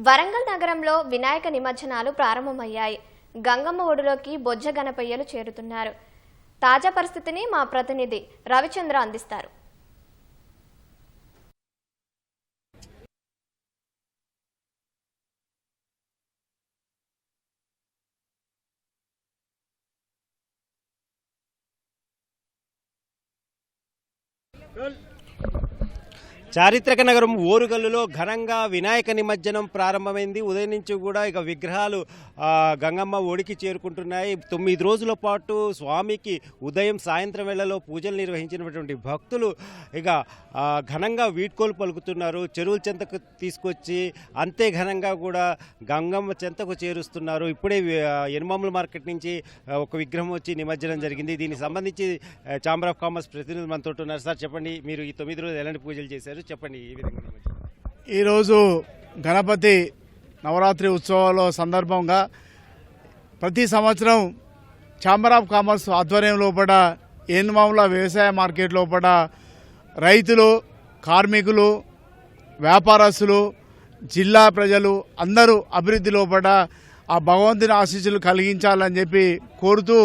వరంగల్ నగరంలో వినాయక నిమజ్జనాలు ప్రారంభమయ్యాయి. గంగమ్మ ఒడిలోకి బొజ్జ గణపయ్యలు చేరుతున్నారు. తాజా పరిస్థితిని మా ప్రతినిధి రవిచంద్ర అందిస్తారు. చారిత్రక నగరం ఓరుగల్లులో ఘనంగా వినాయక నిమజ్జనం ప్రారంభమైంది. ఉదయం నుంచి కూడా ఇక విగ్రహాలు గంగమ్మ ఒడికి చేరుకుంటున్నాయి. 9 రోజుల పాటు స్వామికి ఉదయం సాయంత్రం వేళలో పూజలు నిర్వహించినటువంటి భక్తులు ఇక ఘనంగా వీడ్కోలు పలుకుతున్నారు. చెరువుల చెంతకు తీసుకొచ్చి అంతే ఘనంగా కూడా గంగమ్మ చెంతకు చేరుస్తున్నారు. ఇప్పుడే ఎనుమాముల మార్కెట్ నుంచి ఒక విగ్రహం వచ్చి నిమజ్జనం జరిగింది. దీనికి సంబంధించి ఛాంబర్ ఆఫ్ కామర్స్ ప్రతినిధులు మనతో ఉన్నారు. సార్ చెప్పండి, మీరు ఈ 9 రోజులు ఎలాంటి పూజలు చేశారు చెప్పండి. ఈ విధంగా ఈరోజు గణపతి నవరాత్రి ఉత్సవాల సందర్భంగా ప్రతి సంవత్సరం ఛాంబర్ ఆఫ్ కామర్స్ ఆధ్వర్యం లోపల ఎనుమాముల వ్యవసాయ మార్కెట్ లోపల రైతులు, కార్మికులు, వ్యాపారస్తులు, జిల్లా ప్రజలు అందరూ అభివృద్ధి లోపల ఆ భగవంతుని ఆశీస్సులు కలిగించాలని చెప్పి కోరుతూ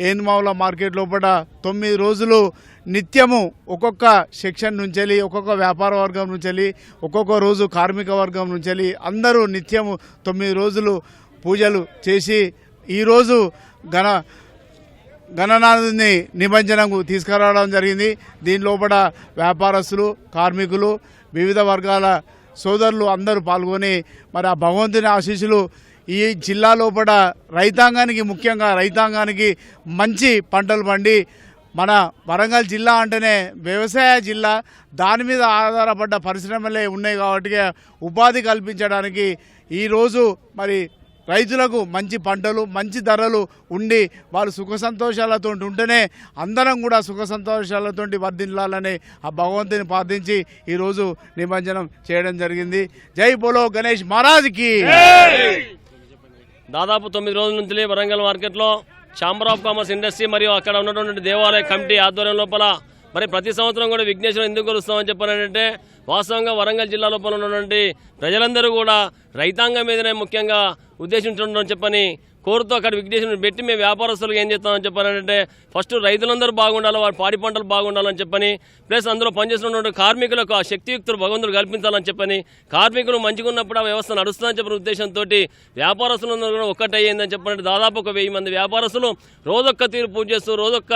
ఎనుమాముల మార్కెట్ లోపల 9 రోజులు నిత్యము ఒక్కొక్క సెక్షన్ నుంచి ఒక్కొక్క వ్యాపార వర్గం నుంచి ఒక్కొక్క రోజు కార్మిక వర్గం నుంచి అందరూ నిత్యము 9 రోజులు పూజలు చేసి ఈరోజు గణనాథుని నిమజ్జనంకు తీసుకురావడం జరిగింది. దీని లోపల వ్యాపారస్తులు, కార్మికులు, వివిధ వర్గాల సోదరులు అందరూ పాల్గొని మరి ఆ భగవంతుని ఆశీస్సులు ఈ జిల్లా లోపల రైతాంగానికి, ముఖ్యంగా రైతాంగానికి మంచి పంటలు పండి, మన వరంగల్ జిల్లా అంటేనే వ్యవసాయ జిల్లా, దాని మీద ఆధారపడ్డ పరిశ్రమలే ఉన్నాయి కాబట్టి ఉపాధి కల్పించడానికి ఈరోజు మరి రైతులకు మంచి పంటలు, మంచి ధరలు ఉండి వాళ్ళు సుఖ సంతోషాలతో ఉంటేనే అందరం కూడా సుఖ సంతోషాలతో వర్ధిల్లాలని ఆ భగవంతుని ప్రార్థించి ఈరోజు నిమజ్జనం చేయడం జరిగింది. జై బోలో గణేష్ మహారాజ్కి. దాదాపు 9 రోజుల నుంచి వరంగల్ మార్కెట్లో ఛాంబర్ ఆఫ్ కామర్స్ ఇండస్ట్రీ మరియు అక్కడ ఉన్నటువంటి దేవాలయ కమిటీ ఆధ్వర్యం లోపల మరి ప్రతి సంవత్సరం కూడా విఘ్నేశ్వరం ఎందుకు కొలుస్తామని చెప్పారంటే, వాస్తవంగా వరంగల్ జిల్లా లోపల ఉన్నటువంటి ప్రజలందరూ కూడా రైతాంగం మీదనే ముఖ్యంగా ఉద్దేశించుంటామని చెప్పని కోరుతూ అక్కడ విఘ్నేశ్వరుని పెట్టి మేము వ్యాపారస్తులకు ఏం చేస్తామని చెప్పారంటే, ఫస్ట్ రైతులందరూ బాగుండాలి, వారి పాడి పంటలు బాగుండాలని చెప్పని, ప్లస్ అందులో పనిచేస్తున్నటువంటి కార్మికులకు ఆ శక్తియుక్తులు భగవంతుడు కల్పించాలని చెప్పని, కార్మికులు మంచిగా ఉన్నప్పుడు ఆ వ్యవస్థ నడుస్తుందని చెప్పిన ఉద్దేశంతో వ్యాపారస్తులందరూ కూడా ఒక్కటయ్యిందని చెప్పారంటే, దాదాపు ఒక 1000 మంది వ్యాపారస్తులు రోజొక్క తీరు పూజ చేస్తూ రోజొక్క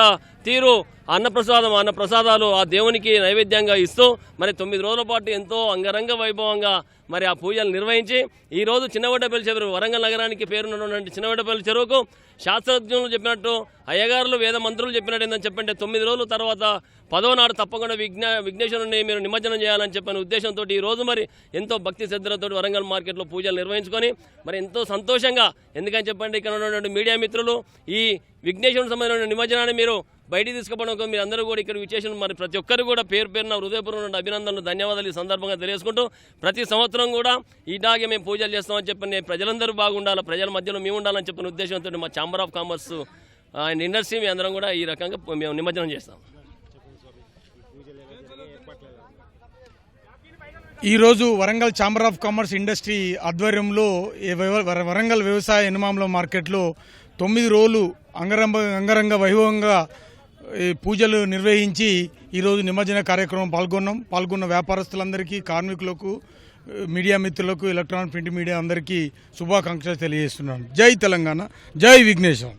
తీరు అన్నప్రసాదాలు ఆ దేవునికి నైవేద్యంగా ఇస్తూ మరి 9 రోజుల పాటు ఎంతో అంగరంగ వైభవంగా మరి ఆ పూజలు నిర్వహించి ఈరోజు చిన్నవడ్డపల్లి చెరువు, వరంగల్ నగరానికి పేరున్నటువంటి చిన్నవడ్డపల్లి చెరువుకు శాస్త్రజ్ఞులు చెప్పినట్టు, అయ్యగారులు, వేద మంత్రులు చెప్పినట్టు ఏందని చెప్పంటే 9 రోజుల తర్వాత 10వ నాడు తప్పకుండా విఘ్నేశ్వరుని మీరు నిమజ్జనం చేయాలని చెప్పిన ఉద్దేశంతో ఈరోజు మరి ఎంతో భక్తి శ్రద్ధలతో వరంగల్ మార్కెట్లో పూజలు నిర్వహించుకొని మరి ఎంతో సంతోషంగా, ఎందుకని చెప్పండి ఇక్కడ ఉన్నటువంటి మీడియా మిత్రులు ఈ విఘ్నేశ్వరుని సంబంధించిన నిమజ్జనాన్ని మీరు బయటికి తీసుకుపోవడం మీరు అందరూ కూడా ఇక్కడ విచ్చేసిన మరి ప్రతి ఒక్కరు కూడా పేరున హృదయపూర్వక అభినందనలు, ధన్యవాదాలు ఈ సందర్భంగా తెలియజేసుకుంటూ ప్రతి సంవత్సరం కూడా ఇలాగే మేము పూజలు చేస్తామని చెప్పి ప్రజలందరూ బాగుండాలి, ప్రజల మధ్యలో మేము ఉండాలని చెప్పిన ఉద్దేశంతో మా chamber of commerce and industry మీ అందరం కూడా ఈ రకంగా మేము నిమజ్జనం చేస్తాం. ఈరోజు Warangal chamber of commerce industry ఆధ్వర్యంలో వరంగల్ వ్యవసాయ ఎనుమాముల మార్కెట్లో 9 రోజులు అంగరంగ వైభవంగా పూజలు నిర్వహించి ఈరోజు నిమజ్జన కార్యక్రమం పాల్గొన్న వ్యాపారస్తులందరికీ, కార్మికులకు, మీడియా మిత్రులకు, ఎలక్ట్రానిక్ ప్రింట్ మీడియా అందరికీ శుభాకాంక్షలు తెలియజేస్తున్నాను. జై తెలంగాణ, జై విఘ్నేశ్వరం.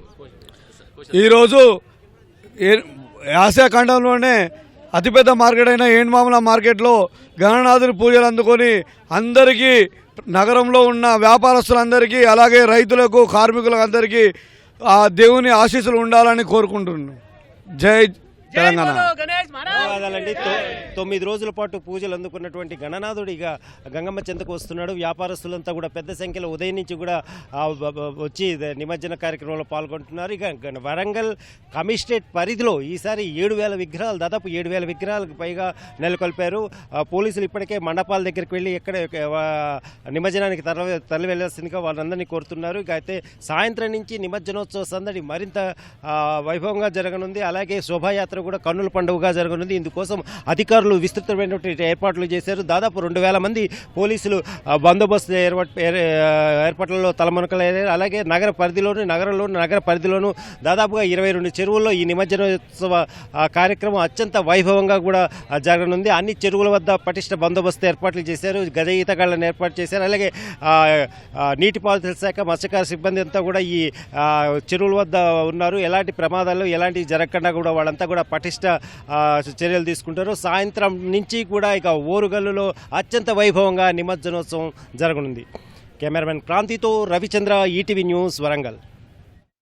ఈరోజు ఆసియా ఖండంలోనే అతిపెద్ద మార్కెట్ అయిన ఎనుమాముల మార్కెట్లో గణనాథుని పూజలు అందుకొని అందరికీ, నగరంలో ఉన్న వ్యాపారస్తులందరికీ, అలాగే రైతులకు, కార్మికులకు అందరికీ ఆ దేవుని ఆశీస్సులు ఉండాలని కోరుకుంటున్నాను. జై తెలంగాణ. ధన్యవాదాలండి. 9 రోజుల పాటు పూజలు అందుకున్నటువంటి గణనాథుడు ఇక గంగమ్మ చెంతకు వస్తున్నాడు. వ్యాపారస్తులంతా కూడా పెద్ద సంఖ్యలో ఉదయం నుంచి కూడా వచ్చి నిమజ్జన కార్యక్రమంలో పాల్గొంటున్నారు. ఇక వరంగల్ కమిషనరేట్ పరిధిలో ఈసారి 7000 విగ్రహాలు, దాదాపు 7000 విగ్రహాలకు పైగా నెలకొల్పారు. పోలీసులు ఇప్పటికే మండపాల దగ్గరికి వెళ్ళి ఎక్కడ నిమజ్జనానికి తరలి వెళ్లాల్సిందిగా వాళ్ళందరినీ కోరుతున్నారు. ఇక అయితే సాయంత్రం నుంచి నిమజ్జనోత్సవ సందడి మరింత వైభవంగా జరగనుంది. అలాగే శోభాయాత్ర అందరూ కూడా కన్నుల పండుగగా జరగనుంది. ఇందుకోసం అధికారులు విస్తృతమైనటువంటి ఏర్పాట్లు చేశారు. దాదాపు 2000 మంది పోలీసులు బందోబస్తు ఏర్పాట్లలో తలమునకలయ్యారు. అలాగే నగర పరిధిలోనూ దాదాపుగా 22 చెరువుల్లో ఈ నిమజ్జనోత్సవ కార్యక్రమం అత్యంత వైభవంగా కూడా జరగనుంది. అన్ని చెరువుల వద్ద పటిష్ట బందోబస్తు ఏర్పాట్లు చేశారు. గజ ఈతగాళ్లను ఏర్పాటు చేశారు. అలాగే నీటిపారుదల శాఖ మత్స్యకార సిబ్బంది అంతా కూడా ఈ చెరువుల వద్ద ఉన్నారు. ఎలాంటి ప్రమాదాలు ఎలాంటి జరగకుండా కూడా వాళ్ళంతా కూడా పటిష్ట చర్యలు తీసుకుంటారు. సాయంత్రం నుంచి కూడా ఇక ఓరుగల్లులో అత్యంత వైభవంగా నిమజ్జనోత్సవం జరగనుంది. కెమెరామెన్ క్రాంతితో రవిచంద్ర, ఈటీవీ న్యూస్, వరంగల్.